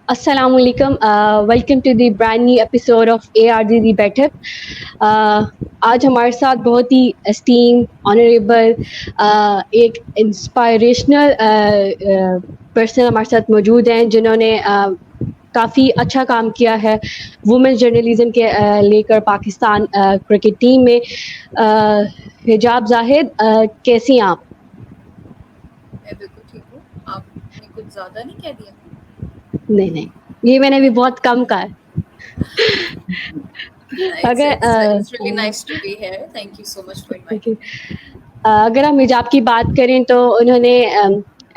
Assalamu alaikum. Welcome to the brand new episode of ARD The Better. आज हमारे साथ बहुत ही एस्टीम ऑनरेबल एक इंस्पायरेशनल पर्सन हमारे साथ मौजूद हैं जिन्होंने काफ़ी अच्छा काम किया है वुमेन जर्नलिज्म के लेकर पाकिस्तान क्रिकेट टीम में। हिजाब जाहिद, कैसी हैं आप? मैं बिल्कुल ठीक हूँ। आपने कुछ ज़्यादा नहीं कह दिया? नहीं, ये मैंने भी बहुत कम कहा है। It's really nice to be here. Thank you so much for inviting me. अगर हम हिजाब की बात करें तो उन्होंने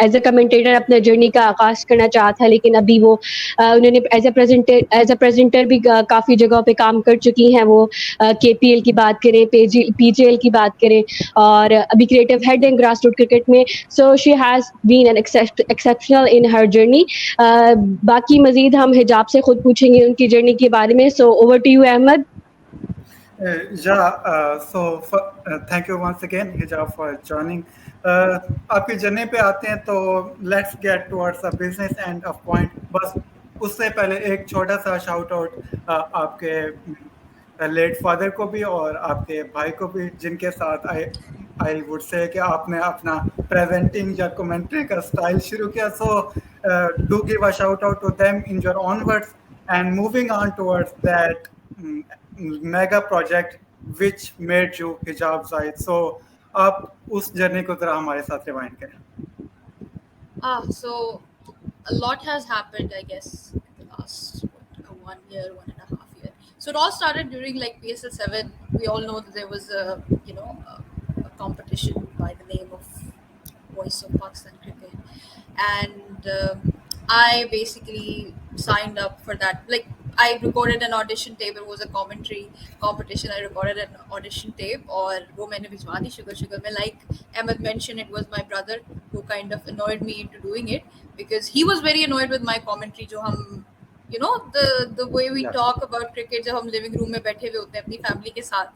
एज अ कमेंटेटर अपने जर्नी का आगाज़ करना चाहा था, लेकिन अभी वो उन्होंने एज अ प्रेजेंटर भी काफ़ी जगहों पे काम कर चुकी हैं। वो केपीएल की बात करें, पीजीएल की बात करें और अभी क्रिएटिव हेड हैं ग्रास रूट क्रिकेट में। So she has been an exceptional in her journey. बाकी मज़ीद हम हिजाब से खुद पूछेंगे उनकी जर्नी के बारे में। So over to you Ahmed. Thank you once again, Hijab, for joining. आपकी जर्नी पे आते हैं तो let's get towards the business end of point. बस उससे पहले एक छोटा सा शाउट आउट आपके लेट फादर को भी और आपके भाई को भी, जिनके साथ आई वुड से कि आपने अपना प्रेजेंटिंग या कमेंट्री का स्टाइल शुरू किया। So do give a shout out to them in your own words and moving on towards that mega project which made you Hijab Zahid. So आप उस जर्नी को जरा हमारे साथ रिवाइंड करें। So a lot has happened, I guess, in the last 1 year, 1.5 years. So it all started during like PSL 7. We all know that there was a competition by the name of Voice of Pakistan Cricket, and I basically signed up for that. Like, I recorded an audition tape. It was a commentary competition. I recorded an audition tape और वो मैंने भिजवा दी sugar में. Like Ahmed mentioned, it was my brother who kind of annoyed me into doing it because he was very annoyed with my commentary जो हम the way we talk about cricket जब हम living room में बैठे हुए होते हैं अपनी family के साथ,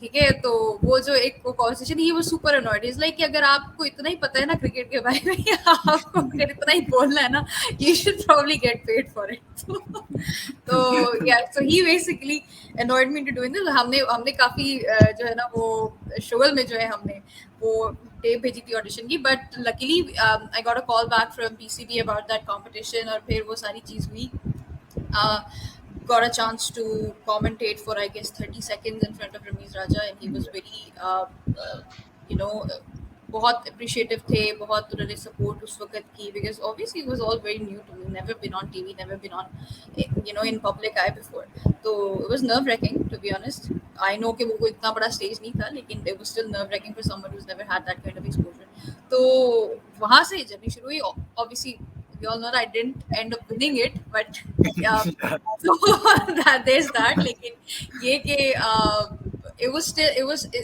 ठीक है, तो वो जो एक conversation, he was super annoyed. He's like कि अगर आपको इतना ही पता है ना cricket के बारे में, आपको अगर इतना ही बोलना है ना, you should probably get paid for it. तो yeah, so he basically annoyed me into doing this. हमने काफी जो है ना वो शुगल में जो है हमने वो टेप भेजी थी ऑडिशन की, but luckily I got a call back from PCB about that competition और फिर वो सारी चीज हुई. Got a chance to commentate for I guess 30 seconds in front of Ramiz Raja, and he was very बहुत appreciative थे, बहुत उन्होंने support उस वक्त की, because obviously it was all very new to me, never been on TV, never been on in public eye before. So it was nerve wracking, to be honest. I know कि वो कोई इतना बड़ा stage नहीं था, लेकिन it was still nerve wracking for someone who's never had that kind of exposure. तो वहाँ से जर्नी शुरू हुई. Obviously we all know that I didn't end up winning it, but so there's that. लेकिन ये कि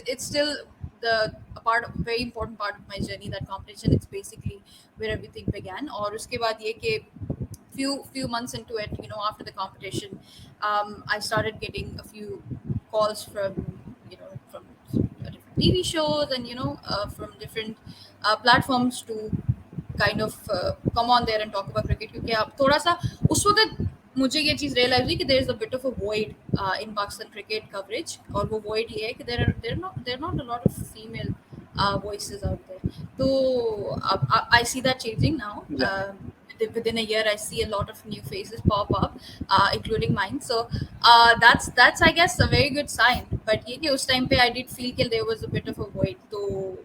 it's still a very important part of my journey, that competition. It's basically where everything began. और उसके बाद ये कि few months into it, after the competition, I started getting a few calls from different TV shows and from different platforms to kind of come on there and talk about cricket, क्योंकि अब थोड़ा सा उस वक्त मुझे ये चीज़ realize हुई कि there is a bit of a void in Pakistan cricket coverage, और वो void ये है कि there are not a lot of female voices out there. So I see that changing now. Within a year, I see a lot of new faces pop up, including mine. So that's I guess a very good sign. But ये कि उस time पे I did feel कि there was a bit of a void. So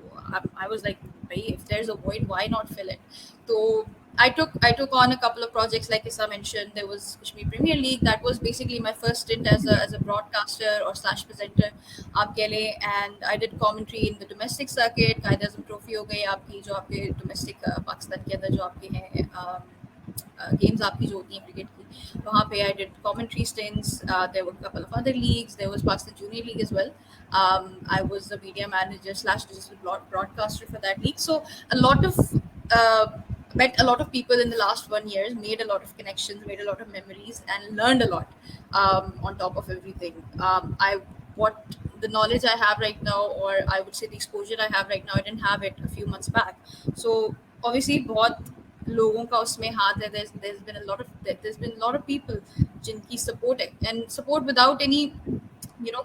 I was like, if there's a void, why not fill it? So I took on a couple of projects, like Issa mentioned. There was Kashmir Premier League. That was basically my first stint as a broadcaster or / presenter, आप कह ले. And I did commentary in the domestic circuit. Qaid-e-Azam Trophy हो गई आपकी, जो आपके domestic Pakistan के अंदर जो आपके हैं games आपकी जो होती हैं cricket की, वहाँ पे I did commentary stints. There were a couple of other leagues. There was Pakistan Junior League as well. I was the media manager / digital broadcaster for that league. So a lot of met a lot of people in the last 1 year, made a lot of connections, made a lot of memories, and learned a lot on top of everything. What the knowledge I have right now, or I would say the exposure I have right now, I didn't have it a few months back. So obviously बहुत लोगों का उसमें हाथ है. There's been a lot of people जिनकी support है, and support without any,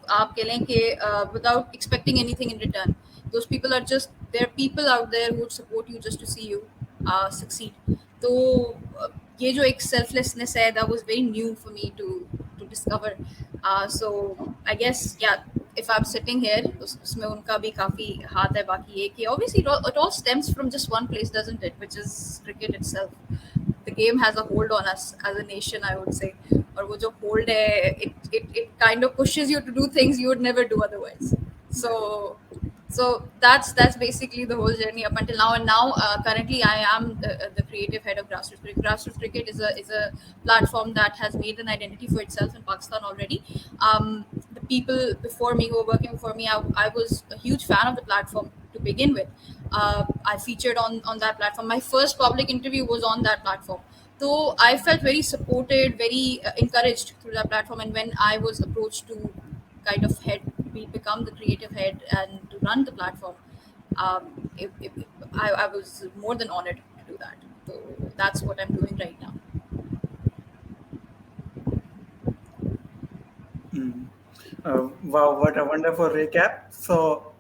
आप कह लें कि without expecting anything in return. Those people are just, there are people out there who would support you just to see you succeed. तो ये जो एक selflessness है, that was very new for me to discover. So I guess, yeah, if I'm sitting here, उसमें उनका भी काफी हाथ है. बाकी ये कि obviously it all stems from just one place, doesn't it? Which is cricket itself. The game has a hold on us as a nation, I would say. और वो जो hold है, it kind of pushes you to do things you would never do otherwise. So that's basically the whole journey up until now. And now currently I am the creative head of Grassroots Cricket. Grassroots Cricket is a platform that has made an identity for itself in Pakistan already. The people before me who were working for me, I was a huge fan of the platform to begin with. I featured on that platform. My first public interview was on that platform. So I felt very supported, very encouraged through that platform. And when I was approached to kind of become the creative head and to run the platform, I was more than honored to do that. So that's what I'm doing right now. Wow, what a wonderful recap. So,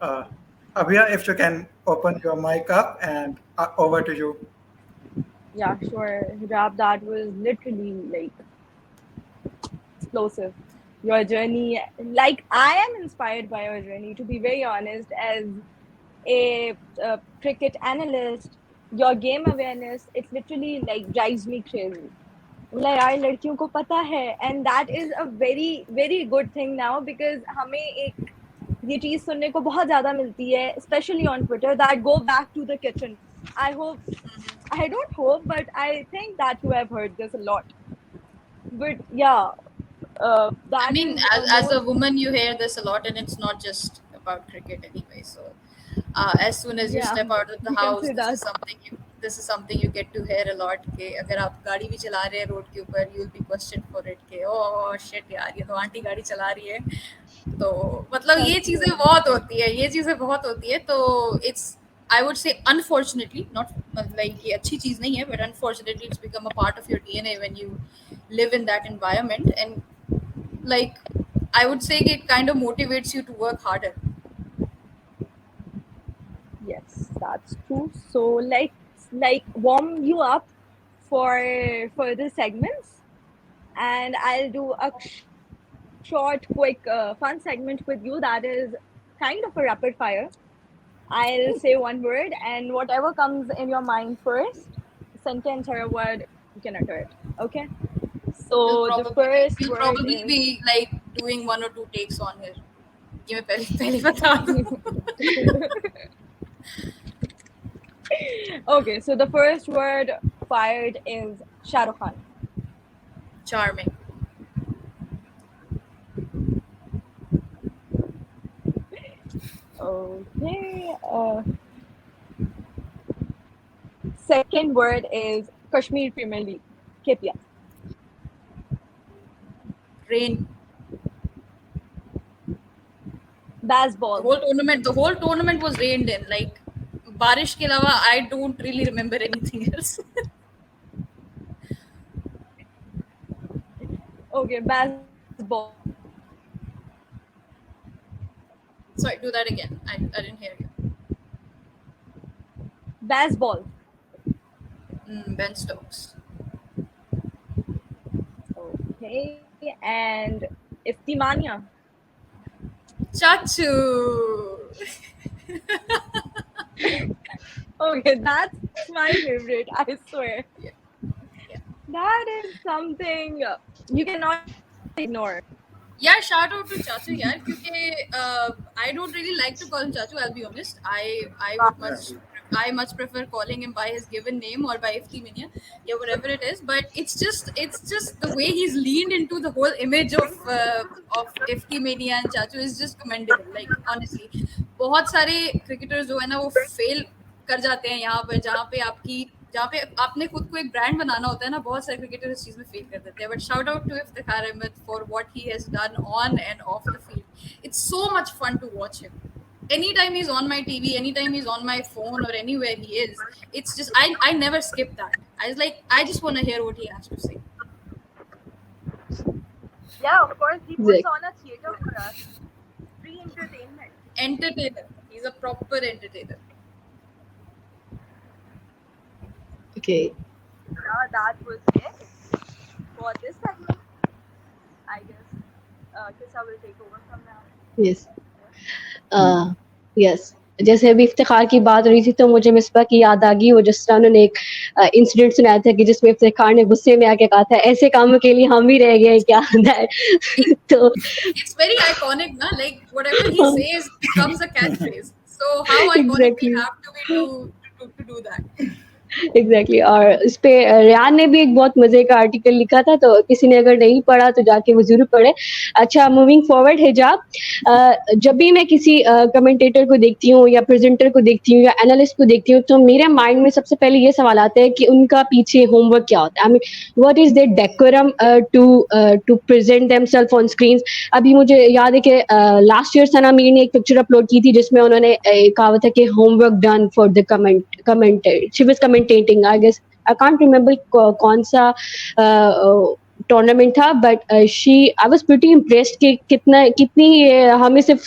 Abhiya, if you can open your mic up, and over to you. Yeah, sure. Hijab, that was literally like explosive. Your journey, like I am inspired by your journey, to be very honest, as a cricket analyst. Your game awareness, it literally like drives me crazy. like यार लड़कियों को पता है, and that is a very very good thing now, because हमें एक ये चीज सुनने को बहुत ज्यादा मिलती है, especially on Twitter, that go back to the kitchen. I don't hope, but I think that you have heard this a lot. But yeah, that I mean, is as a most, woman, you hear this a lot, and it's not just about cricket anyway. So, as soon as you yeah, step out of the you can house, say this that. is something you get to hear a lot. कि अगर आप गाड़ी भी चला रहे हैं road के ऊपर, you'll be questioned for it. कि oh shit यार, ये तो आंटी गाड़ी चला रही है. तो मतलब ये That's चीजें true. बहुत होती है, ये चीजें बहुत होती है. तो it's, I would say, unfortunately, not like ये अच्छी चीज नहीं है, but unfortunately it's become a part of your DNA when you live in that environment. And like, I would say it kind of motivates you to work harder. Yes, that's true. So like warm you up for the segments, and I'll do a short, quick, fun segment with you that is kind of a rapid fire. I'll say one word, and whatever comes in your mind first, sentence or a word, you can utter it. Okay? So the first We'll word probably is be like doing one or two takes on here. ये मैं पहले बता दूं. okay. So the first word fired is Shah Rukh Khan. Charming. Okay. Second word is Kashmir Premier League. KPL. Rain. The Baseball. whole tournament was rained in. Like, बारिश के अलावा I don't really remember anything else. Okay, baseball. Sorry, do that again. I didn't hear you. Baseball. Ben Stokes. Okay, and Iftimania. Chachu. Okay, that's my favorite, I swear. Yeah. That is something you cannot ignore. Yeah, shout out to Chachu यार, क्योंकि I don't really like to call him Chachu. I'll be honest. I much prefer calling him by his given name or by Ifti Minya, yeah, whatever it is. But it's just the way he's leaned into the whole image of Ifti Minya and Chachu is just commendable. Like, honestly, बहुत सारे cricketers जो है ना वो fail कर जाते हैं यहाँ पर, जहाँ पे आपने खुद को एक ब्रांड बनाना होता है ना, बहुत सारे क्रिकेटर इस चीज में फेल कर देते हैं. But shout out to Iftikhar Ahmed for what he has done on and off the field. It's so much fun to watch him. anytime he's on my TV, anytime he's on my phone or anywhere he is, it's just I never skip that. I was like, I just want to hear what he has to say. Yeah, of course, he puts on a theater for us. Free entertainment. Entertainer. He's a proper entertainer. Okay. Yeah, that was it for this segment. I guess Kissa will take over from now. Yes. Yes, जैसे अभी इफ्तिखार की बात हो रही थी तो मुझे मिसबा की याद आ गई, वो जिस तरह उन्होंने एक इंसिडेंट सुनाया था कि जिसमें इफ्तिखार ने गुस्से में आके कहा था ऐसे कामों के लिए हम ही रह गए क्या। तो It's very iconic, na? Like whatever he says becomes a catchphrase. So how iconic we exactly have to be to do that. Exactly और इस पे रेहान ने भी एक बहुत मजे का आर्टिकल लिखा था, तो किसी ने अगर नहीं पढ़ा तो जाके वो जरूर पढ़े। अच्छा, मूविंग फॉरवर्ड हिजाब, जब भी मैं किसी कमेंटेटर को देखती हूँ या प्रेजेंटर को देखती हूँ या एनालिस्ट को देखती हूँ तो मेरे माइंड में सबसे पहले ये सवाल आता है कि उनका पीछे होमवर्क क्या होता है। I mean what is their decorum to present themselves on screens. अभी मुझे याद है कि लास्ट ईयर सना मीर ने एक पिक्चर अपलोड की थी जिसमें उन्होंने कहा था कि homework done for the commentator, she was commentating, I guess I can't remember कौन सा टूर्नामेंट था, but she I was pretty impressed कि कितनी हमें सिर्फ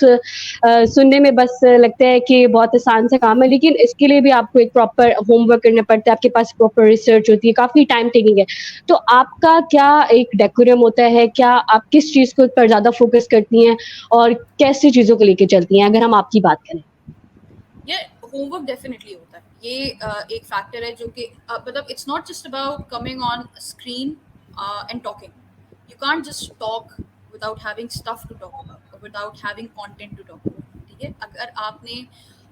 सुनने में बस लगता है कि बहुत आसान सा काम है, लेकिन इसके लिए भी आपको एक प्रॉपर होमवर्क करना पड़ता है, आपके पास प्रॉपर रिसर्च होती है, काफी टाइम टेकिंग है। तो आपका क्या एक डेकोरम होता है, क्या आप किस चीज को पर ज्यादा फोकस करती हैं और कैसी चीजों को लेके चलती हैं, अगर हम आपकी बात करें? होमवर्क डेफिनेटली होता है। ये एक फैक्टर है जो कि मतलब it's not just about coming on screen and talking. You can't just talk without having stuff to talk about, without having content to talk about. ठीक है, अगर आपने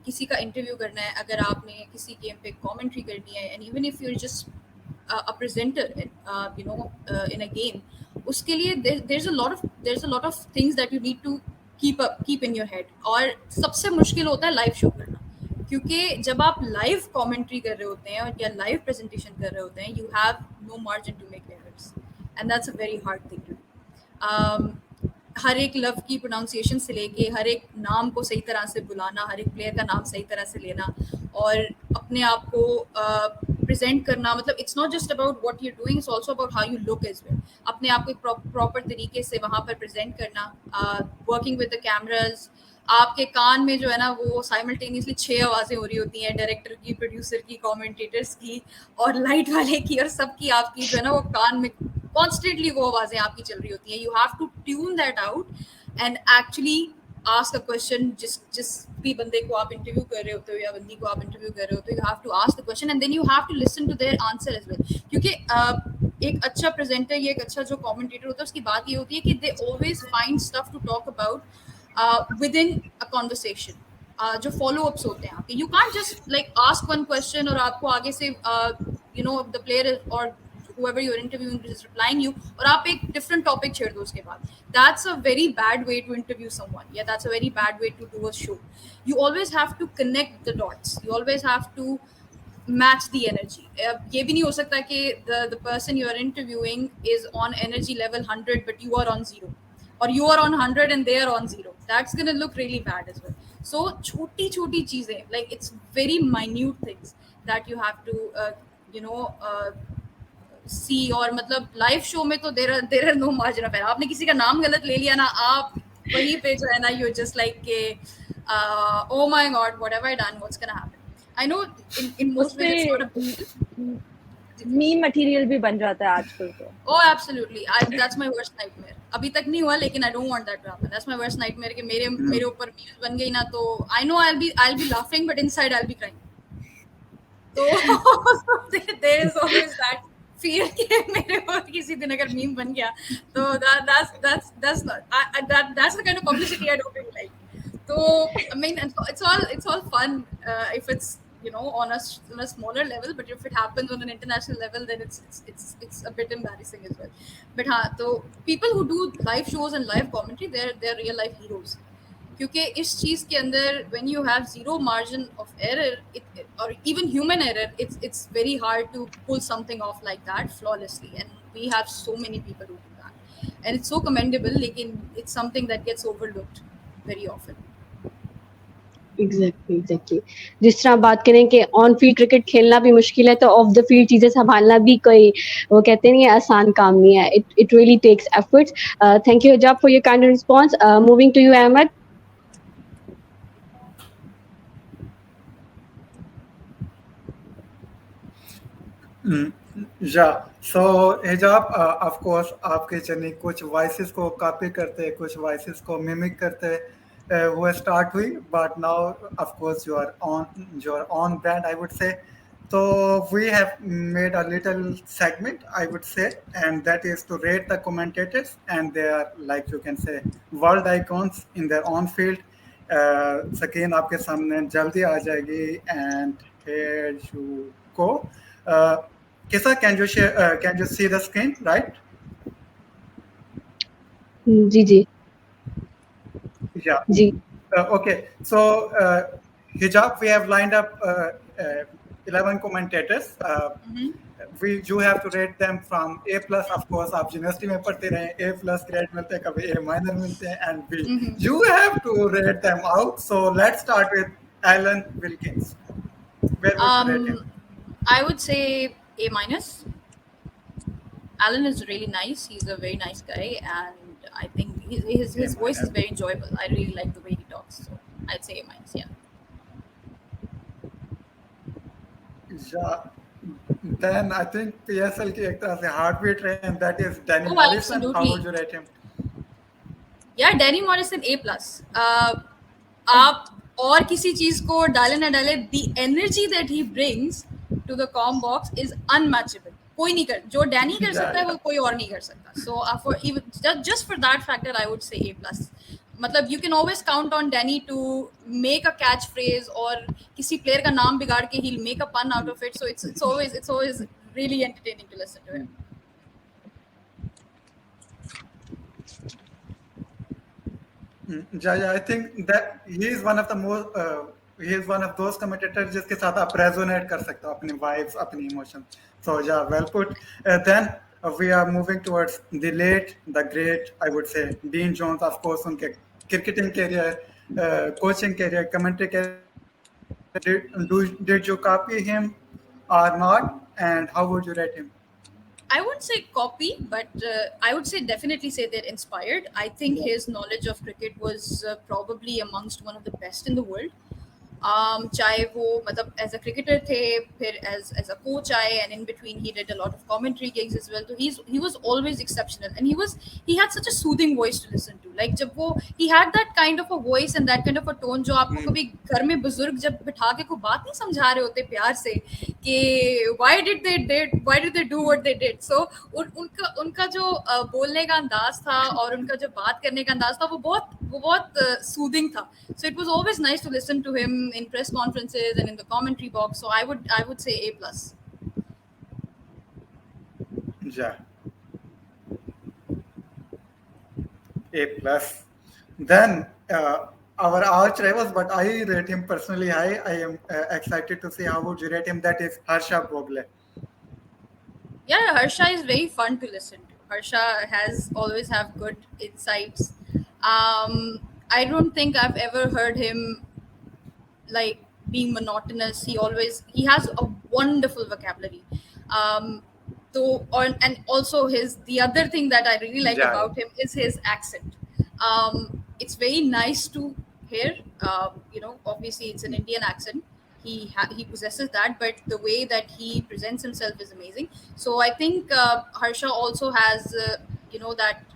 किसी का इंटरव्यू करना है, अगर आपने किसी गेम पे कमेंट्री करनी है, and even if you are just a presenter in a game, उसके लिए there's a lot of things that you need to keep in your head. और सबसे मुश्किल होता है लाइव शो करना, क्योंकि जब आप लाइव कमेंट्री कर रहे होते हैं या लाइव प्रेजेंटेशन कर रहे होते हैं, you have no margin to make errors, and that's a very hard thing to do. हर एक लव की प्रोनाउंसिएशन से लेके हर एक नाम को सही तरह से बुलाना, हर एक प्लेयर का नाम सही तरह से लेना और अपने आप को प्रेजेंट करना, मतलब it's not just about what you are doing, it's also about how you look as well. अपने आप को एक प्रॉपर तरीके से वहाँ पर प्रेजेंट करना, वर्किंग विद द कैमराज. आपके कान में जो है ना वो साइमल्टेनियसली 6 आवाज़ें हो रही होती हैं, डायरेक्टर की, प्रोड्यूसर की, कमेंटेटर्स की और लाइट वाले की, और सबकी आपकी जो है ना वो कान में कॉन्स्टेंटली वो आवाज़ें आपकी चल रही होती हैं. You have to tune that out and actually ask a question. जिस भी बंदे को आप इंटरव्यू कर रहे होते हो या बंदी को आप इंटरव्यू कर रहे होते हो, you have to ask the question and then you have to listen to their answer as well. क्योंकि एक अच्छा प्रेजेंटर या एक अच्छा जो कमेंटेटर होता है उसकी बात ये होती है कि they always find stuff to talk about within a conversation. जो फॉलो अप्स होते हैं आपके, you can't just like ask one question और आपको आगे से द प्लेयर और whoever you're interviewing is replying you और आप एक different topic छेड़ दो उसके बाद. That's a very bad way to interview someone. Yeah, that's a very bad way to do a show. You always have to connect the dots. You always have to match the energy. ये भी नहीं हो सकता कि the person you are interviewing is on energy level 100 but you are on 0 or you are on 100 and they are on 0. That's gonna look really bad as well. So छोटी चीजें, like it's very minute things that you have to सी. और मतलब live show में तो there are no margin of error. आपने किसी का नाम गलत ले लिया ना, आप वहीं पे जो है ना यू जस्ट लाइक के oh my god whatever I done, what's gonna happen. I know in most ways it's not a meme material भी बन जाता है आजकल तो. Oh absolutely, that's my worst nightmare. अभी तक नहीं हुआ लेकिन I don't want that to happen. That's my worst nightmare कि मेरे ऊपर मीम्स बन गई ना, तो I know I will be laughing but inside I will be crying. तो there is always that fear कि मेरे ऊपर किसी दिन अगर मीम बन गया तो that's the kind of publicity I don't really like. So I mean it's all fun if it's on a smaller level, but if it happens on an international level then it's a bit embarrassing as well. But so people who do live shows and live commentary, they're real life heroes. क्योंकि इस चीज़ के अंदर when you have zero margin of error or even human error, it's very hard to pull something off like that flawlessly, and we have so many people who do that and it's so commendable, लेकिन it's something that gets overlooked very often. Exactly जिस तरह आप बात करें कि on field cricket खेलना भी मुश्किल है तो ऑफ द फील्ड चीजें संभालना भी कोई वो कहते नहीं है आसान काम नहीं है it really takes efforts thank you Hijab for your kind response moving to you Ahmed yeah so Hijab of course आपके जर्नी कुछ वॉइसेस को कॉपी करते कुछ वॉइसेस को मिमिक करते वो स्टार्ट हुई but now of course you are on brand I would say so we have made a little segment I would say and that is to rate the commentators and they are like you can say world icons in their own field screen आपके सामने जल्दी आ जाएगी and here you go Kisa, can you see the screen, right? जी जी Yeah. जी Okay. So, Hijab, we have lined up 11 commentators. You have to rate them from A plus. Of course, आप university में पढ़ते रहे A plus grade मिलते हैं, कभी A minor मिलते हैं, and B. You have to rate them out. So let's start with Alan Wilkins. Where would you rate him? I would say A minus. Alan is really nice. He's a very nice guy, and I think his voice is very enjoyable. I really like the way he talks. So I'd say A minus. Yeah. Yeah. Then I think PSL की एक तरह से heartbeat रहे and that is Danny Oh, Morrison. absolutely. How would you rate him? Yeah, Danny Morrison A plus. आप और किसी चीज को डाले ना डाले, the energy that he brings to the com box is unmatchable. कोई नहीं कर, जो डैनी कर सकता है वो कोई और नहीं कर सकता. So for even just for that factor, I would say A plus. मतलब you can always count on Danny to make a catchphrase or किसी player का नाम बिगाड़ के he'll make a pun out of it. So it's always really entertaining to listen to him. Yeah, I think that he is one of the most he is one of those commentators जिसके साथ आप resonate कर सकते हो अपनी vibes, अपनी emotions. So yeah, well put. Then we are moving towards the late, the great, I would say, Dean Jones. Of course, उनके cricketing career, coaching career, commentary career. Did you copy him or not? And how would you rate him? I wouldn't say copy, but I would say definitely say they're inspired. I think his knowledge of cricket was probably amongst one of the best in the world. चाहे वो मतलब as a cricketer थे, फिर as a coach आए, and in between he did a lot of commentary gigs as well. तो he was always exceptional, and he had such a soothing voice to listen to. Like जब वो he had that kind of a voice and that kind of a tone जो आपको कभी घर में बुजुर्ग जब बिठा के कोई बात नहीं समझा रहे होते प्यार से कि why did they do what they did. So उनका जो बोलने का अंदाज था और उनका जो बात करने का अंदाज था वो बहुत सूदिंग था. So it was always nice to listen to him in press conferences and in the commentary box. So I would say A plus. Yeah. A plus. Then our arch rivals, but I rate him personally high. I am excited to see how would you rate him. That is Harsha Bhogle. Yeah, Harsha is very fun to listen to. Harsha has always have good insights. I don't think I've ever heard him like being monotonous. He has a wonderful vocabulary. And also the other thing that I really like about him is his accent. It's very nice to hear. Obviously it's an Indian accent. He possesses that, but the way that he presents himself is amazing. So I think Harsha also has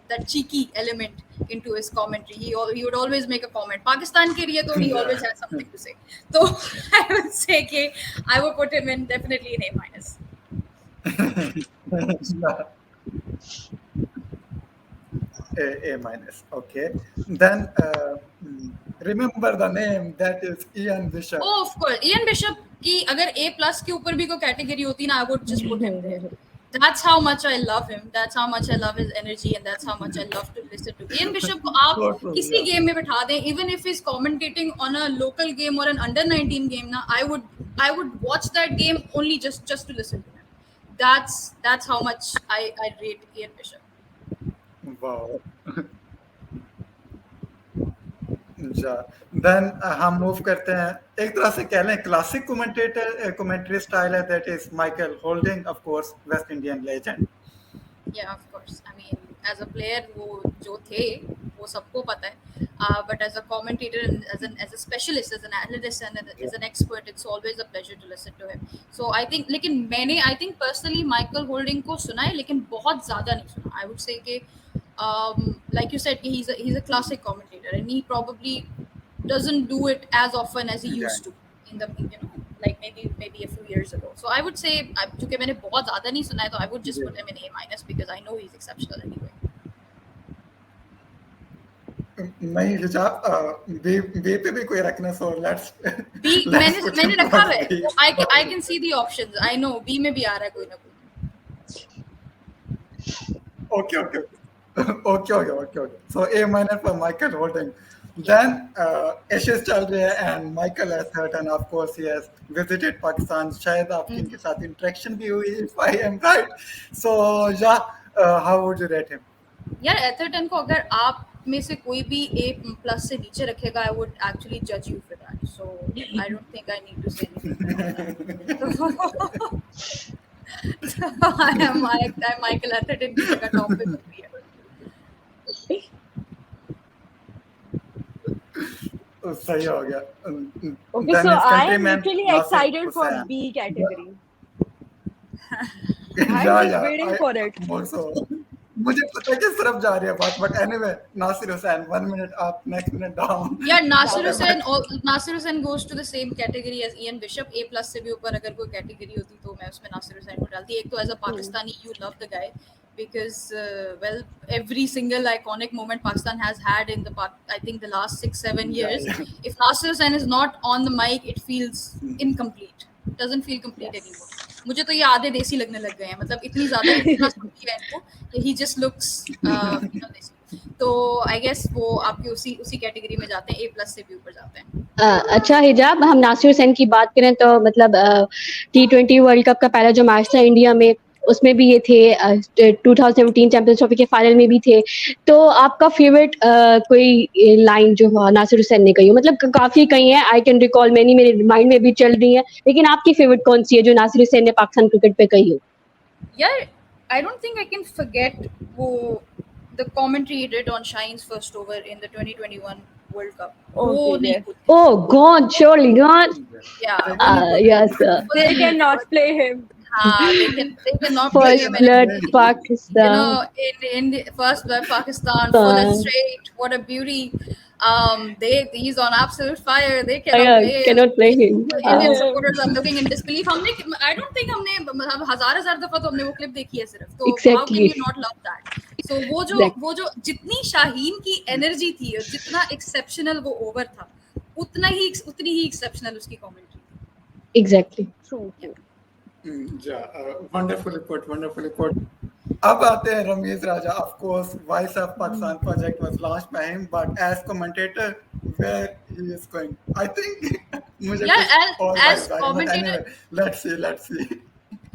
that cheeky element into his commentary. He would always make a comment. Pakistan ke liye to he always has something to say. So I would say I would put him in definitely in A minus. A minus. Okay. Then remember the name. That is Ian Bishop. Oh, of course. Ian Bishop की अगर A plus के ऊपर भी कोई category होती ना, I would just put him there. That's how much I love him. That's how much I love his energy, and that's how much I love to listen to. Ian Bishop को आप किसी game में बिठा दें, even if he's commentating on a local game or an under-19 game ना, I would watch that game only just to listen to him. That's how much I rate Ian Bishop. Wow. Then हम move करते हैं, एक तरह से कह लें classic commentary style है, that is Michael Holding, of course West Indian legend. Yeah, of course. I mean, as a player, वो जो थे वो सबको पता है. But as a commentator, and as a specialist, as an analyst, and as an expert, it's always a pleasure to listen to him. So I think, लेकिन मैंने I think personally Michael Holding को सुना है, लेकिन बहुत ज़्यादा नहीं सुना. I would say कि like you said, कि he's a classic commentator, and he probably doesn't do it as often as he used to in the like maybe a few years ago. So I would say, क्योंकि मैंने बहुत ज़्यादा नहीं सुना है, तो I would just put him in A- because I know he's exceptional anyway. नहीं हिजाब बी पे भी कोई रखना, सो लेट्स B मैंने रखा है. I can see the options. I know B में भी आ रहा है कोई ना कोई. Okay. So A- for Michael Holding. Then Ashes चल रहे हैं, and Michael has hurt, and of course he has visited Pakistan. शायद आपकी इनके साथ interaction भी हुई, if I am right. So yeah, how would you rate him? यार एथरटन को अगर आप में से कोई भी A+ से नीचे रखेगा, I would actually judge you for that. So I don't think I need to say anything. So I'm Michael Atherton की जगह टॉप पे होती है. सही हो गया. Okay, Then so his I am countryman, literally Nasir excited for Hussain. B category. Yeah, I'm just waiting for it. Also, मुझे पता है कि सिर्फ जा रही है बात, but anyway, Nasir Hussain, 1 minute up, next minute down. Yeah, Nasir Hussain goes to the same category as Ian Bishop. A+ से भी ऊपर अगर कोई category होती तो मैं उसमें Nasir Hussain को डालती. एक तो as a Pakistani, you love the guy because well, every single iconic moment Pakistan has had in I think the last 6-7 years. If Nasir Hussain is not on the mic, it feels incomplete. It doesn't feel complete anymore. मुझे तो ये आधे देसी लगने लग गए हैं, मतलब इतनी ज़्यादा इतना सब किया है इनको कि he just looks देसी. तो आई गेस वो आपके उसी कैटेगरी में जाते हैं, A+ से भी ऊपर जाते हैं. अच्छा हिजाब, हम नासिर हुसैन की बात करें तो मतलब T20 वर्ल्ड कप का पहला जो मैच था इंडिया में, उसमें भी ये थे, 2017 चैंपियंस ट्रॉफी के फाइनल में भी थे. तो आपका फेवरेट कोई लाइन जो नासिर हुसैन ने कही हो, मतलब काफी कही है, आई कैन रिकॉल मैनी, मेरे माइंड में भी चल रही है, लेकिन आपकी फेवरेट कौन सी है जो नासिर हुसैन ने पाकिस्तान क्रिकेट पे कही हो? यार I don't think I can forget वो the commentary he did on Shine's first over in the 2021 World Cup. Okay, Oh God, surely not. Yeah. Yes, sir. they cannot play him. They cannot play First him. blood Pakistan. In the first blood Pakistan, full and straight. What a beauty. He's on absolute fire. They cannot play him. Indian supporters are looking in disbelief. I don't think हमने मतलब हजार दफा तो हमने वो clip देखी है सिर्फ. तो how can you not love that? So वो जो जितनी शाहीन की एनर्जी थी और जितना एक्सेप्शनल वो ओवर था, उतनी ही एक्सेप्शनल उसकी commentary. Exactly. True. Wonderfully put. अब आते हैं रमीज राजा. Of course, Voice of Pakistan project was launched by him, but as commentator, where he is going, I think. as commentator, anyway, let's see.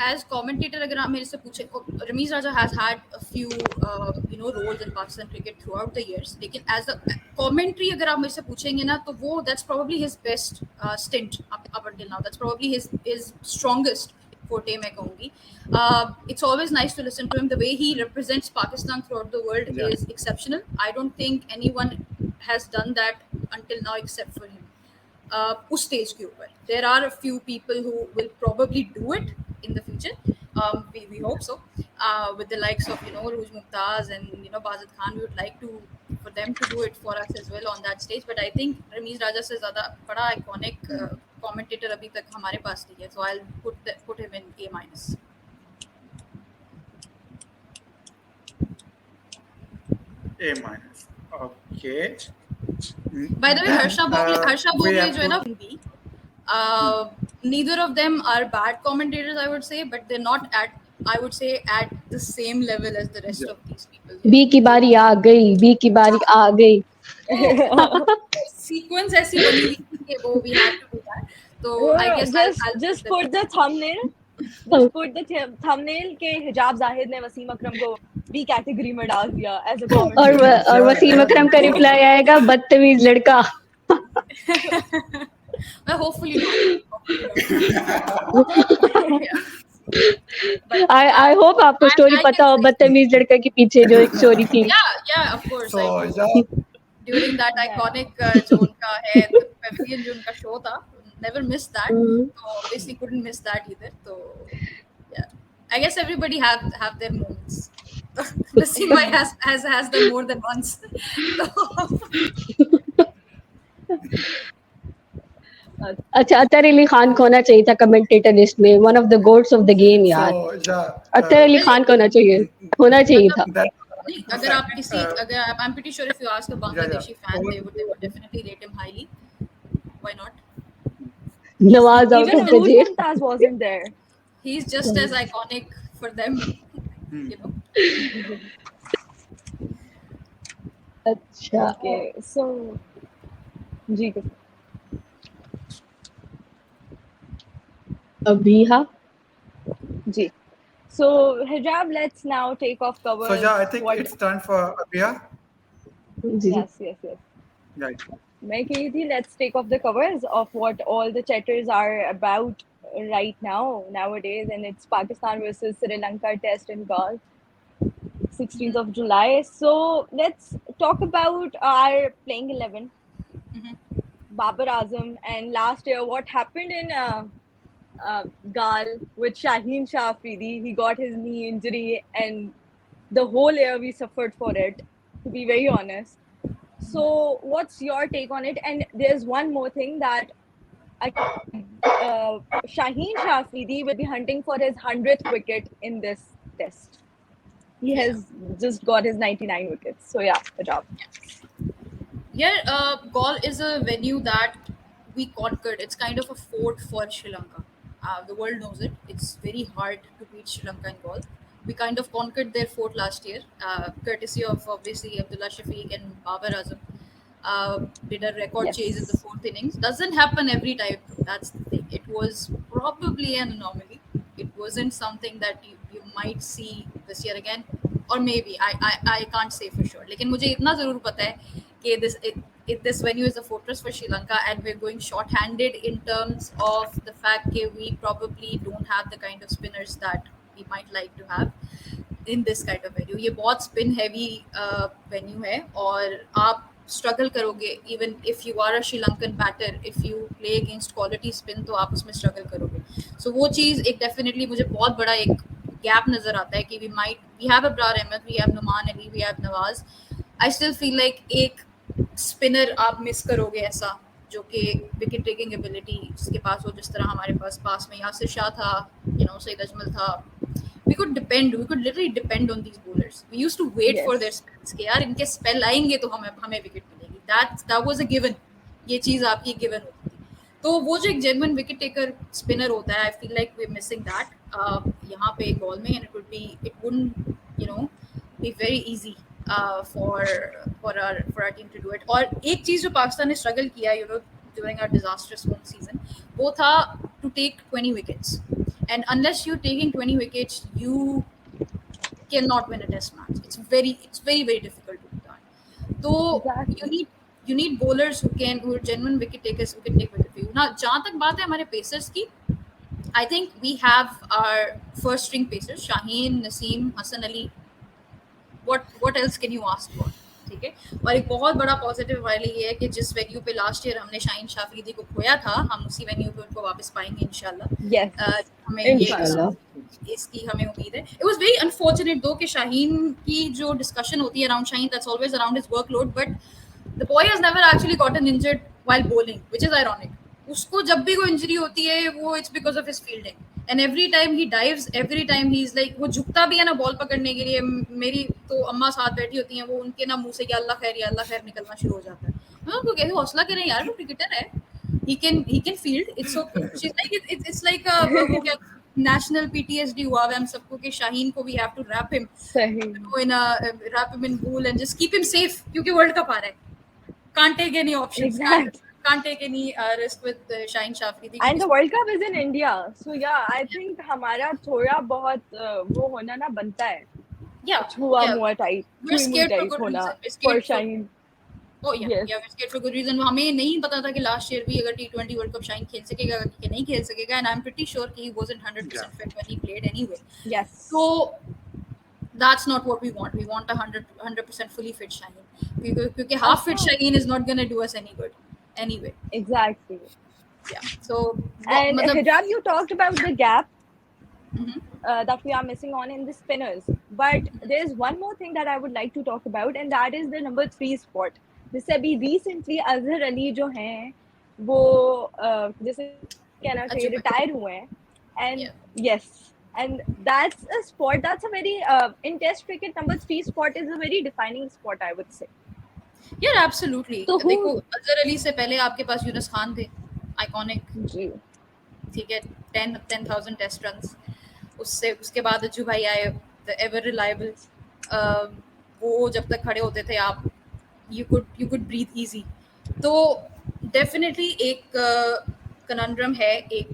As commentator, अगर आप मेरे से पूछे, रमीज राजा has had a few roles in Pakistan cricket throughout the years. लेकिन as a commentary अगर आप मेरे से पूछेंगे ना, तो वो that's probably his best stint up until now. That's probably his strongest forte मैं कहूँगी. It's always nice to listen to him. The way he represents Pakistan throughout the world is exceptional. I don't think anyone has done that until now except for him. उस stage के ऊपर there are a few people who will probably do it in the future. We hope so. With the likes of Rooz Mumtaz and Bazid Khan, we would like for them to do it for us as well on that stage. But I think Ramiz Raja से ज़्यादा बड़ा iconic commentator अभी तक हमारे पास नहीं है. So I'll put him in A-. A-. Okay. By the way, Harsha Bhogle जो है ना, neither of them are bad commentators, I would say, but they're not at the same level as the rest of these people. B की बारी आ गई. Sequence ऐसी बनी हुई कि वो we had to do that. So I guess just put the thumbnail Just put the thumbnail के हिजाब जाहिद ने वसीम अकरम को B कैटेगरी में डाल दिया as a commentator. और वसीम अकरम का रिप्लाई आएगा बदतमीज लड़का. Well, hopefully not. Yeah. I hope आपको स्टोरी पता हो बदतमीज लड़का के पीछे जो एक स्टोरी थी. Yeah, of course. So, I do. yeah. During that iconic जो उनका है pavilion जो उनका show था, never missed that. So obviously couldn't miss that either. So yeah, I guess everybody have their moments. Wasim bhai has them more than once. अच्छा अतर अली खान को होना चाहिए था कमेंटेटर लिस्ट में. One of the goats of the game यार. So, yeah. अतर अली खान को होना चाहिए था. नहीं, अगर आप किसी I'm pretty sure if you ask a Bangladeshi fan, they would definitely rate him highly. Why not? Nawaz out Even of the Noor jail. Mumtaz wasn't there. He's just as iconic for them, you know. अच्छा. Okay, so जी अभी हाँ. जी. So Hijab, let's now take off covers. So yeah, I think it's time for Abia. Ji. Yes. Right. मैं कही थी let's take off the covers of what all the chatters are about right nowadays, and it's Pakistan versus Sri Lanka test in golf, 16th of July. So let's talk about our playing 11, Babar Azam, and last year what happened in Gal with Shaheen Shah Afridi. He got his knee injury, and the whole year we suffered for it, to be very honest. So what's your take on it? And there's one more thing that Shaheen Shah Afridi will be hunting for his 100th wicket in this test. He has just got his 99 wickets. So yeah, good job. Yeah, Gaul is a venue that we conquered. It's kind of a fort for Sri Lanka. The world knows it. It's very hard to beat Sri Lanka in Gaul. We kind of conquered their fort last year, courtesy of obviously Abdullah Shafiq and Babar Azam. Did a record chase in the fourth innings. Doesn't happen every time. That's the thing. It was probably an anomaly. It wasn't something that you might see this year again, or maybe I can't say for sure. लेकिन मुझे इतना ज़रूर पता है कि this venue is a fortress for Sri Lanka, and we're going short-handed in terms of the fact that we probably don't have the kind of spinners that we might like to have in this kind of venue. ये बहुत spin heavy venue है, और आप struggle करोगे even if you are a Sri Lankan batter. If you play against quality spin तो आप उसमें struggle करोगे. So वो चीज़ एक definitely मुझे बहुत बड़ा एक gap नज़र आता है कि we have Abrar Ahmed, we have Numan Ali, we have Nawaz. I still feel like एक spinner आप miss करोगे ऐसा जो कि wicket taking ability जिसके पास हो, जिस तरह हमारे पास में यासिर शाह था, सईद अजमल था. We could literally depend on these bowlers. We used to wait for their spells कि यार इनके spell आएंगे तो हमें wicket मिलेगी. That was a given. ये चीज़ आपकी given होती थी. तो वो जो एक genuine wicket taker spinner होता है, I feel like we're missing that यहाँ पे ball में, and it wouldn't be very easy for our team to do it. और एक चीज़ जो पाकिस्तान ने struggle किया during our disastrous one season, वो था to take 20 wickets. And unless you're taking 20 wickets, you cannot win a test match. It's very, very difficult to do that. So you need bowlers who are genuine wicket takers who can take wicket for you. Now, जहाँ तक बात है हमारे pacers की, I think we have our first string pacers, Shaheen, Naseem, Hassan Ali. What else can you ask for? ठीक है. और एक बहुत बड़ा पॉजिटिव वाली ये है कि जिस वेन्यू पे लास्ट ईयर हमने शाहीन शाह अफरीदी को खोया था, हम उसी वेन्यू पे उनको वापस पाएंगे इंशाल्लाह. हमें इसकी हमें उम्मीद है. It was very unfortunate though कि शाहीन की जो डिस्कशन होती है around Shaheen, that's always around his workload, but the boy has never actually gotten injured while bowling, which is ironic. उसको जब भी कोई इंजरी होती है वो it's because of his fielding. And every time he dives, every time he's like, वो झुकता भी है ना बॉल पकड़ने के लिए. मेरी तो अम्मा साथ बैठी होती हैं, वो उनके ना मुंह से कि अल्लाह खैर निकलना शुरू हो जाता है. मैं उनको कहती हूँ हौसला करें यार, वो क्रिकेटर है, he can field, it's okay. She's like it's like वो क्या national PTSD हुआ है हम सबको कि शाहीन को we have to wrap him in wool and just keep him safe क्योंकि वर्ल्ड कप आ रहा है. Can't take any options. can't take any risk with Shaheen Shafri. And the World Cup is in India, so yeah, I think हमारा थोड़ा बहुत वो होना ना बनता है, Yeah, छुआ yeah. मुआ टाइप, We're छुई मुई scared for टाइप good होना reason. We're for scared for Shaheen. Oh yeah, Yes. yeah, we're scared for good reason. हमें नहीं पता था कि last year भी अगर T20 World Cup शाहीन खेल सकेगा कि नहीं खेल सकेगा, and I'm pretty sure कि he wasn't 100% fit when he played anyway. Yes. So that's not what we want. We want a 100% fully fit Shaheen. Because half fit Shaheen is not gonna do us any good anyway. Exactly. Yeah. So And Hijab, you talked about the gap Mhm. that we are missing on in the spinners. But there's one more thing that I would like to talk about, and that is the number 3 spot. जैसे अभी recently Azhar Ali जो हैं वो जैसे कहना चाहिए अच्छा, retire हुए हैं, and Yeah. yes, and that's a spot that's a very in Test cricket number 3 spot is a very defining spot, I would say. Yeah, absolutely. तो देखो who अजहर अली से पहले आपके पास यूनुस खान थे, आइकॉनिक, जी ठीक है, 10,000 टेस्ट रन्स. उससे उसके बाद अज्जू भाई आए, द एवर रिलायबल. वो जब तक खड़े होते थे आप यू कुड ब्रीथ इजी. तो डेफिनेटली एक कनंड्रम है, एक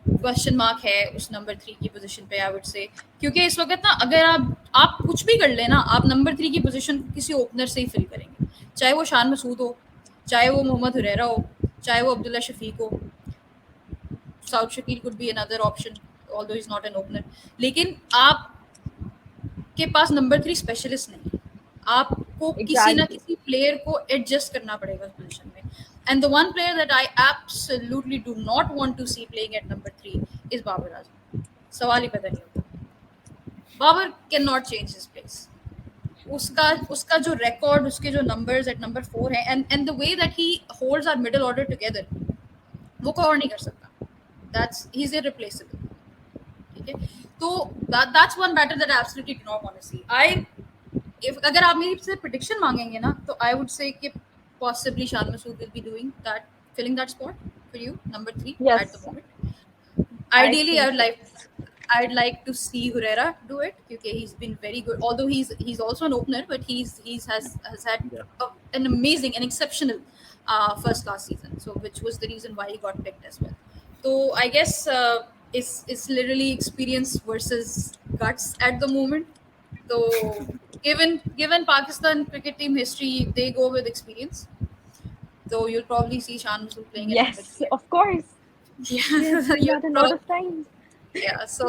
क्वेश्चन मार्क है उस नंबर 3 की पोजीशन पे, आई वुड से. क्योंकि इस वक्त ना अगर आप कुछ भी कर लेना, आप नंबर 3 की पोजीशन किसी ओपनर से ही फिल करेंगे, चाहे वो शान मसूद हो, चाहे वो मोहम्मद हुरैरा हो, चाहे वो अब्दुल्ला शफीक हो. South Shakeel could be another option although he is not an opener. लेकिन आप के पास नंबर 3 स्पेशलिस्ट नहीं है. आपको किसी ना exactly किसी प्लेयर को एडजस्ट करना पड़ेगा उस पोजीशन में. And the one player that I absolutely do not want to see playing at number 3 is Babar Azam. सवाल ही पैदा नहीं होता. Babar cannot change his place. उसका जो record, उसके जो numbers at number 4 है, and the way that he holds our middle order together, वो कोई और नहीं कर सकता. He's irreplaceable. ठीक है. तो that's one batter that I absolutely do not want to see. अगर आप मेरी से prediction मांगेंगे ना, तो I would say कि possibly Shan Masood will be filling that spot for you, number 3 yes at the moment. Ideally, I think I'd like to see Herrera do it because he's been very good. Although he's also an opener, but he's has had an amazing and exceptional first class season. So which was the reason why he got picked as well. So I guess it's literally experience versus guts at the moment. So given Pakistan cricket team history, they go with experience. So you'll probably see Shan Masood playing at number yes 3. of course Yeah, yes you'll that a lot of times. yeah, so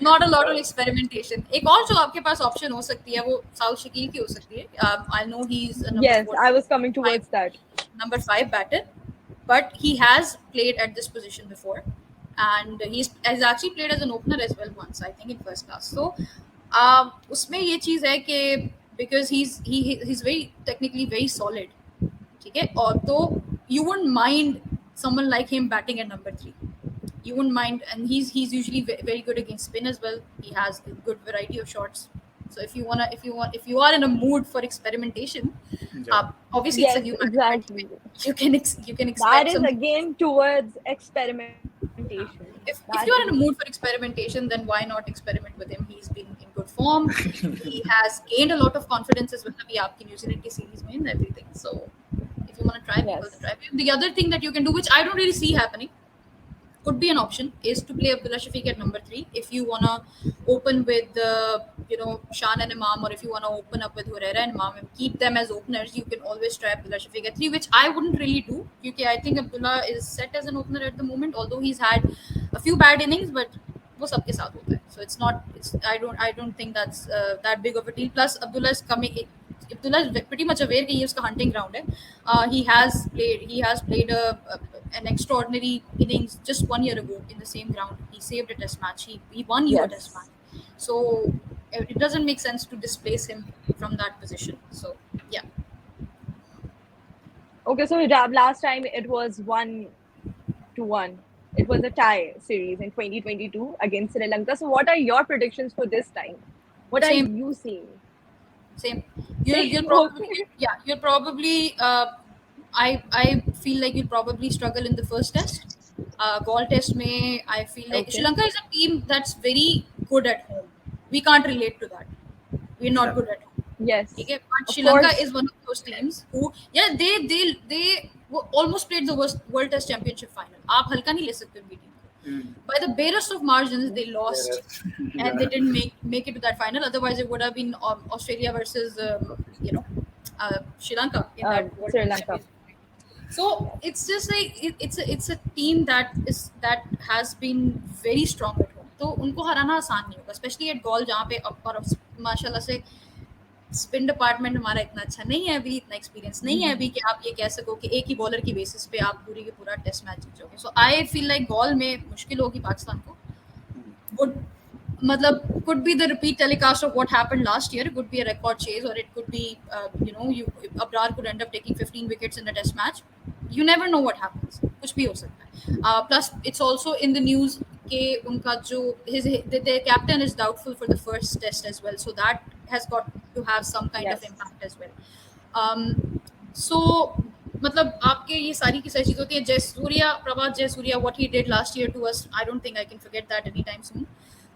not a lot of experimentation. एक और जो आपके पास option हो सकती है वो south Shakeel की हो सकती है. I know he's a number Yes, 4, I was coming towards that. number 5 batter, but he has played at this position before, and has actually played as an opener as well once, I think, in first class. So उसमें ये चीज़ है कि because he's very technically very solid, ठीक है. और तो you wouldn't mind someone like him batting at number 3. You wouldn't mind, and he's usually very good against spin as well. He has a good variety of shots. So if you are in a mood for experimentation, obviously Yes, it's a new match. exactly. You can expect That is some. again towards experimentation. If you are in a mood for experimentation, then why not experiment with him? He's been in good form. He has gained a lot of confidence as well. अभी आपकी New Zealand की series में and everything. So if you want to try, people Yes. to try. The other thing that you can do, which I don't really see happening, could be an option, is to play Abdullah Shafiq at number 3 if you wanna open with Shan and Imam, or if you wanna open up with Herrera and Imam and keep them as openers. You can always try Abdullah Shafiq at 3, which I wouldn't really do because I think Abdullah is set as an opener at the moment, although he's had a few bad innings, but वो सबके साथ होता है. So I don't think that's that big of a deal. Plus Abdullah is pretty much aware कि ये उसका hunting ground है. He has played an extraordinary innings just 1 year ago in the same ground. He saved a test match. He won you a Yes. test match. So it doesn't make sense to displace him from that position. So yeah. Okay, so Hijab, last time it was 1-1. It was a tie series in 2022 against Sri Lanka. So what are your predictions for this time? What Same. are you seeing? Same. Same, You'll probably I feel like you'll probably struggle in the first test. Gaul test may, I feel like Okay. Sri Lanka is a team that's very good at home. We can't relate to that. We're not good at home. Yes. Okay, but Of Sri Lanka course. is one of those teams who, they वो almost played the World Test Championship final. आप हल्का नहीं ले सकते उनकी team को. By the barest of margins, they lost, and they didn't make it to that final. Otherwise, it would have been Australia versus Sri Lanka in that World Sri Test Lanka. Championship. So it's just like it's a team that has been very strong at home. तो उनको हराना आसान नहीं होगा, especially at goal जहाँ पे और माशाल्लाह से स्पिन डिपार्टमेंट हमारा इतना अच्छा नहीं है अभी, इतना एक्सपीरियंस नहीं है अभी कि आप ये कह सको कि एक ही बॉलर की बेसिस पे आप पूरी के पूरा टेस्ट मैच जीत जाओगे. सो आई फील लाइक गोल में मुश्किल होगी पाकिस्तान को. Would मतलब could be the repeat telecast of what happened last year. It could be a record chase, or it could be Abrar could end up taking 15 wickets in a test match. You never know what happens. कुछ भी हो सकता है. Plus it's also in the news कि उनका जो their captain is doubtful for the first test as well. So that has got to have some kind of impact as well. So मतलब आपके ये सारी की सारी चीज़ होती है. प्रभात Jayasuriya what he did last year to us, I don't think I can forget that anytime soon.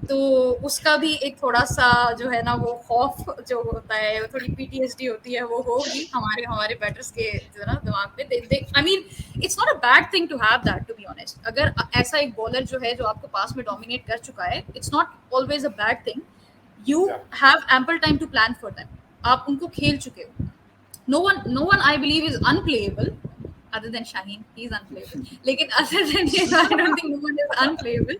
तो उसका भी एक थोड़ा सा जो है ना वो खौफ जो होता है, थोड़ी PTSD होती है, वो होगी हमारे बैटर्स के जो ना दिमाग पे. I mean it's not a bad thing to have that, to be honest. अगर ऐसा एक बॉलर जो है जो आपको पास में डोमिनेट कर चुका है, it's not always a bad thing. You have ample time to plan for them. आप उनको खेल चुके हो. No one I believe is unplayable other than Shaheen. He's unplayable. लेकिन other than him, I don't think no one is unplayable.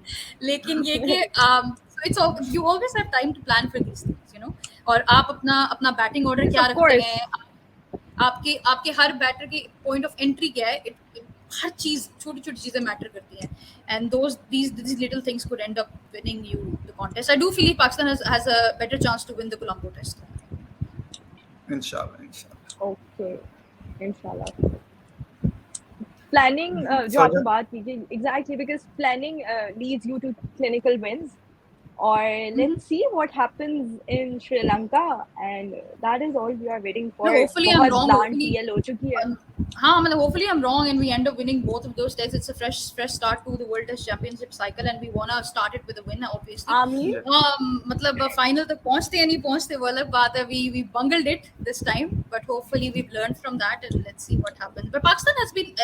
लेकिन ये कि so it's all, you always have time to plan for these things, you know. और आप अपना batting order क्या रखते हैं, आपके हर बैटर की पॉइंट ऑफ एंट्री क्या है, हर चीज छोटी छोटी चीजें मैटर करती हैं. And these little things could end up winning you the contest. I do feel Pakistan has a better chance to win the Colombo test. Inshallah. Okay, inshallah. Planning, जो आपने बात की, exactly, because planning leads you to clinical wins. Or let's see what happens in Sri Lanka, and that is all we are waiting for. No, hopefully I'm wrong. Hopefully I'm wrong, and we end up winning both of those tests. It's a fresh start to the World Test Championship cycle, and we wanna start it with a win, obviously. मतलब final तक पहुंचते या नहीं पहुंचते वो अलग बात है. We bungled it this time, but hopefully we've learned from that, and let's see what happens. But Pakistan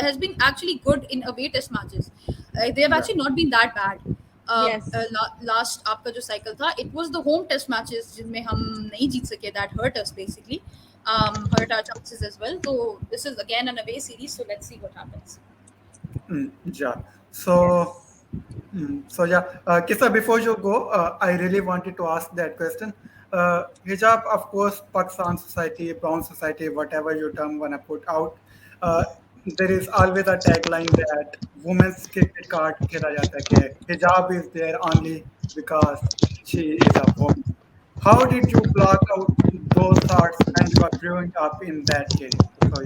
has been actually good in away test matches. They have actually not been that bad. Last आपका जो cycle था, it was the home test matches जिनमें हम नहीं जीत सके, that hurt us basically, hurt our chances as well. So this is again an away series, so let's see what happens. Kisa, before you go, I really wanted to ask that question. Hijab, of course, Pakistan society, brown society, whatever you term wanna put out, there is always a tagline that women's cricket card खेला जाता है कि hijab is there only because she is a woman. How did you block out those thoughts when you were growing up in that case? So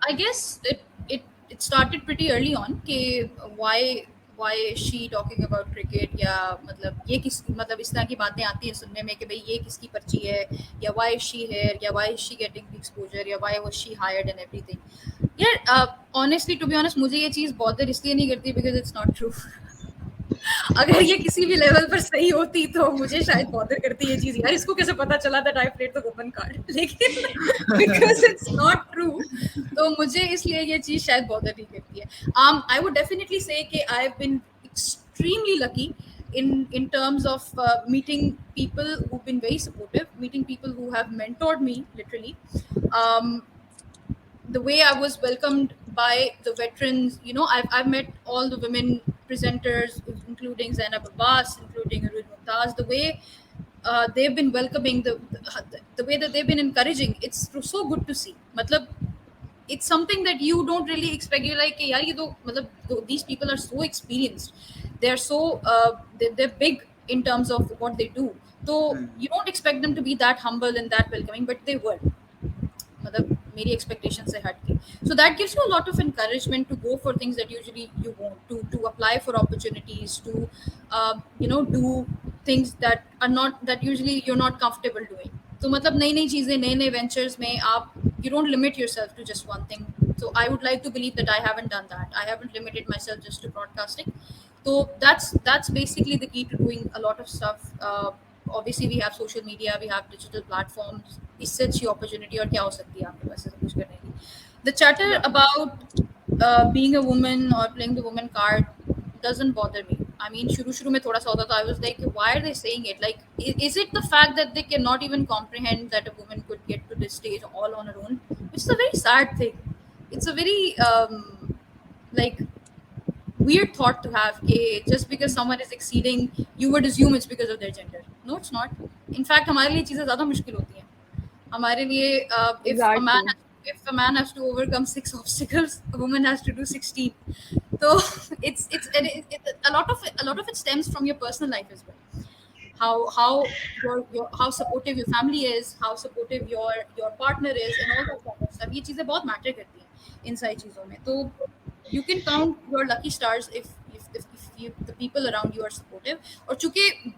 I guess it started pretty early on कि why is she talking about cricket, या मतलब ये मतलब इस तरह की बातें आती हैं सुनने में कि भाई ये किसकी पर्ची है, या why is she here, या why is she getting the exposure, या why was she hired and everything. Honestly, to be honest, मुझे ये चीज़ bother इसलिए नहीं करती because it's not true. अगर ये किसी भी लेवल पर सही होती तो मुझे शायद bother करती ये चीज़, यार इसको कैसे पता चला that I played the woman card, लेकिन because it's not true तो मुझे इसलिए ये चीज़ शायद bother नहीं करती है. I would definitely say कि I've been extremely lucky in terms of meeting people who've been very supportive, meeting people who have mentored me literally. The way I was welcomed by the veterans, you know, I've met all the women presenters, including Zainab Abbas, including Aruj Mumtaz. The way they've been welcoming, the way that they've been encouraging, it's so good to see. Matlab, it's something that you don't really expect. You're like, yaar, these people are so experienced. They're so they're big in terms of what they do. So you don't expect them to be that humble and that welcoming, but they were. मतलब मेरी expectations से हट के. So that gives you a lot of encouragement to go for things that usually you won't, to apply for opportunities, to do things that usually you're not comfortable doing. So मतलब नई चीजें, नए ventures में आप, you don't limit yourself to just one thing. So I would like to believe that I haven't done that. I haven't limited myself just to broadcasting. So that's basically the key to doing a lot of stuff. obviously we have social media, we have digital platforms. इससे अच्छी opportunity और क्या हो सकती है आपके पास ऐसा कुछ करने की? The chatter about being a woman or playing the woman card doesn't bother me. I mean, शुरू में थोड़ा सा होता था. I was like, why are they saying it? Like, is it the fact that they cannot even comprehend that a woman could get to this stage all on her own? Which is a very sad thing. It's a very like weird thought to have. Just because someone is exceeding, you would assume it's because of their gender. No, it's not. In fact, हमारे लिए चीजें ज़्यादा मुश्किल होती हैं. हमारे लिए Exactly. if a man has to overcome 6 obstacles, a woman has to do 16. So a lot of it stems from your personal life as well. How supportive your family is, how supportive your partner is, and all that kind of stuff. ये चीजें बहुत matter करती हैं इन सारी चीजों में. तो you can count your lucky stars if the people around you are supportive. और चूंकि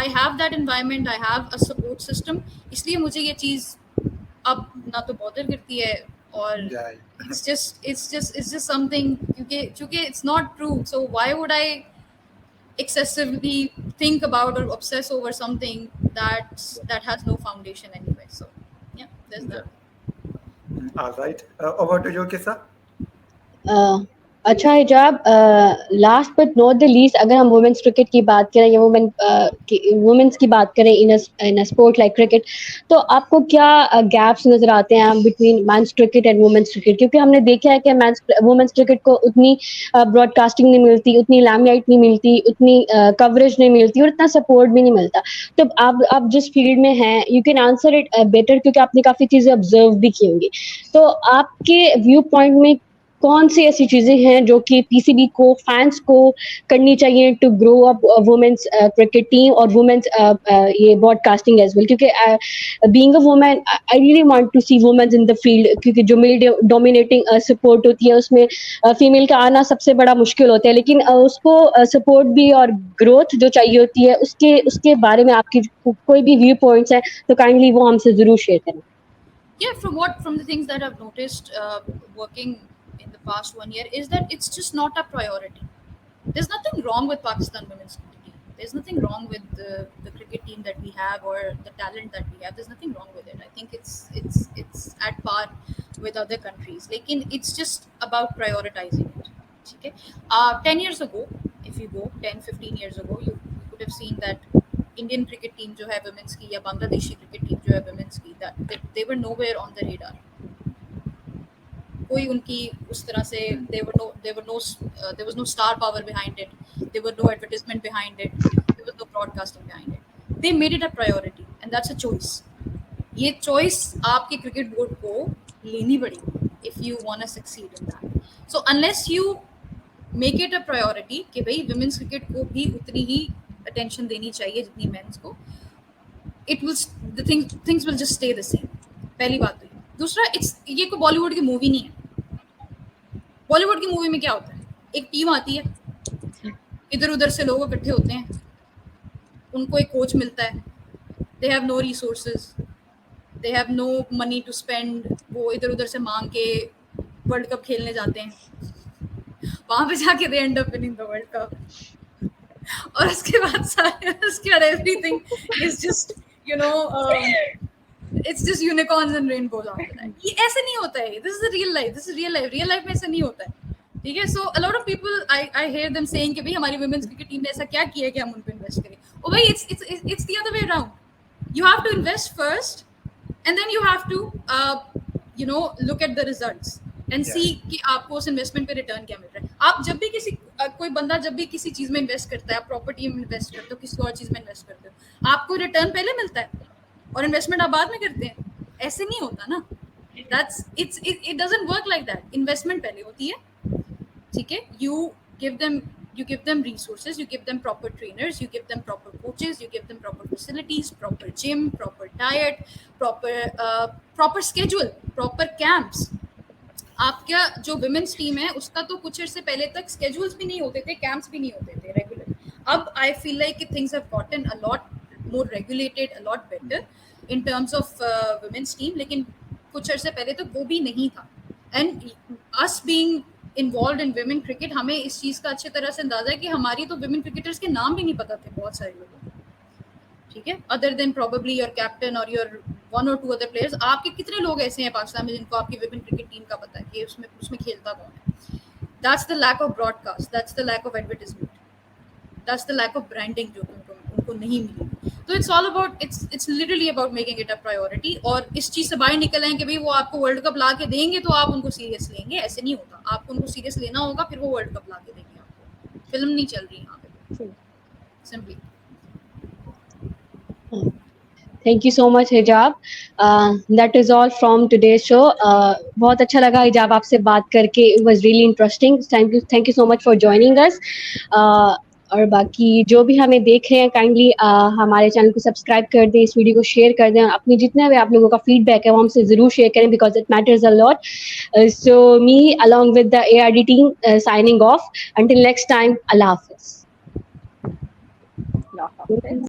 I have that environment, I have a support system, इसलिए मुझे ये चीज अब ना तो bother करती है और it's just something क्योंकि it's not true. So why would I excessively think about or obsess over something that has no foundation anyway? So yeah, there's that. All right. Over to you, Kisa. अच्छा हिजाब, last but not the least, अगर हम women's cricket की बात करें या women's की बात करें in a sport like cricket, तो आपको क्या गैप्स नजर आते हैं between men's cricket and women's cricket? क्योंकि हमने देखा है कि वुमेन्स क्रिकेट को उतनी ब्रॉडकास्टिंग नहीं मिलती, उतनी लाइमलाइट नहीं मिलती, उतनी कवरेज नहीं मिलती और इतना सपोर्ट भी नहीं मिलता. तो आप जिस फील्ड में हैं, you can answer it better क्योंकि आपने काफ़ी चीज़ें ऑब्जर्व भी की होंगी. तो आपके व्यू पॉइंट में कौन सी ऐसी चीजें हैं जो कि पीसीबी को, फैंस को करनी चाहिए to grow up women's cricket team और वुमेन्स ये ब्रॉडकास्टिंग एज वेल? क्योंकि being a women I really want to see women's in the field, क्योंकि जो मेल डोमिनेटिंग स्पोर्ट होती है उसमें फीमेल का आना सबसे बड़ा मुश्किल होता है, लेकिन उसको सपोर्ट भी और ग्रोथ जो चाहिए होती है उसके बारे में आपकी कोई भी व्यू पॉइंट्स हैं तो काइंडली वो हमसे जरूर शेयर करें. Yeah, from the things that I've noticed working in the past 1 year is that it's just not a priority. There's nothing wrong with Pakistan women's cricket team. There's nothing wrong with the cricket team that we have or the talent that we have. There's nothing wrong with it. I think it's at par with other countries. Like it's just about prioritizing it. Okay. 10 years ago, if you go 10-15 years ago, you could have seen that Indian cricket team जो है women's की या Bangladeshi cricket team जो है women's की, that they were nowhere on the radar. कोई उनकी उस तरह से there was no star power behind it, there was no advertisement behind it, there was no broadcasting behind it. They made it a priority and that's a choice. ये choice आपके cricket board को लेनी पड़ेगी if you want to succeed in that. So unless you make it a priority कि भाई women's cricket को भी उतनी ही attention देनी चाहिए जितनी men's को, things will just stay the same. पहली बात तो दूसरा, ये कोई बॉलीवुड की मूवी नहीं है. बॉलीवुड की मूवी में क्या होता है, एक टीम आती है, इधर उधर से लोग इकट्ठे होते हैं, उनको एक कोच मिलता है, they have no resources, they have no money to spend, वो इधर उधर से मांग के वर्ल्ड कप खेलने जाते हैं, वहां पे जाके they end up winning the world cup, और उसके बाद everything is just it's just unicorns and rainbows after that. ये ऐसे नहीं होता है. This is real life. Real life में ऐसा नहीं होता है. ठीक है. So a lot of people I hear them saying कि भाई हमारी women's cricket team ने ऐसा क्या किया कि हम उन पे invest करें. Oh भाई, it's the other way around. You have to invest first, and then you have to look at the results and see कि आपको उस investment पे return क्या मिल रहा है. आप जब भी कोई बंदा जब भी किसी चीज में invest करता है, आप property में invest करते हो, किसी और चीज में invest करते हो, आपको return पहले मिलता है और इन्वेस्टमेंट आप बाद में करते हैं. ऐसे नहीं होता ना. It doesn't work like that. Investment पहले होती है. ठीक है. You give them resources, you give them proper trainers, you give them proper coaches, you give them proper facilities, proper gym, proper diet, proper schedule, proper camps. आपका जो women's team है उसका तो कुछ अर्से पहले तक schedules भी नहीं होते थे, camps भी नहीं होते थे regular. अब I feel like things have gotten a lot more regulated, a lot better in terms of women's team, लेकिन कुछ अर्से पहले तो वो भी नहीं था. And us being involved in women cricket, हमें इस चीज़ का अच्छी तरह से अंदाजा है कि हमारी तो women cricketers के नाम भी नहीं पता थे बहुत सारे लोगों को. ठीक है, other than probably your captain और योर 1 or 2 अदर प्लेयर्स, आपके कितने लोग ऐसे हैं पाकिस्तान में जिनको आपकी विमेन क्रिकेट टीम का पता है कि उसमें खेलता कौन है? That's the lack of broadcast, that's the lack of advertisement, that's the lack of branding जो उनको नहीं मिली। तो it's all about, it's literally about making it a priority, और इस चीज़ से बाहर निकल आए कि भाई वो आपको वर्ल्ड कप ला के देंगे तो आप उनको सीरियस लेंगे, ऐसे नहीं होता। आपको उनको सीरियस लेना होगा, फिर वो वर्ल्ड कप ला के देंगे आपको। फिल्म नहीं चल रही यहाँ पे, simply. Thank you so much, Hijab. That is all from today's show. बहुत अच्छा लगा हिजाब आपसे बात करके. It was really interesting. Thank you so much for joining us. और बाकी जो भी हमें देख रहे हैं, काइंडली हमारे चैनल को सब्सक्राइब कर दें, इस वीडियो को शेयर कर दें. अपनी जितना भी आप लोगों का फीडबैक है वो हमसे ज़रूर शेयर करें, because it matters a lot. So me along with the ARD team signing off. Until next time, Allah Hafiz.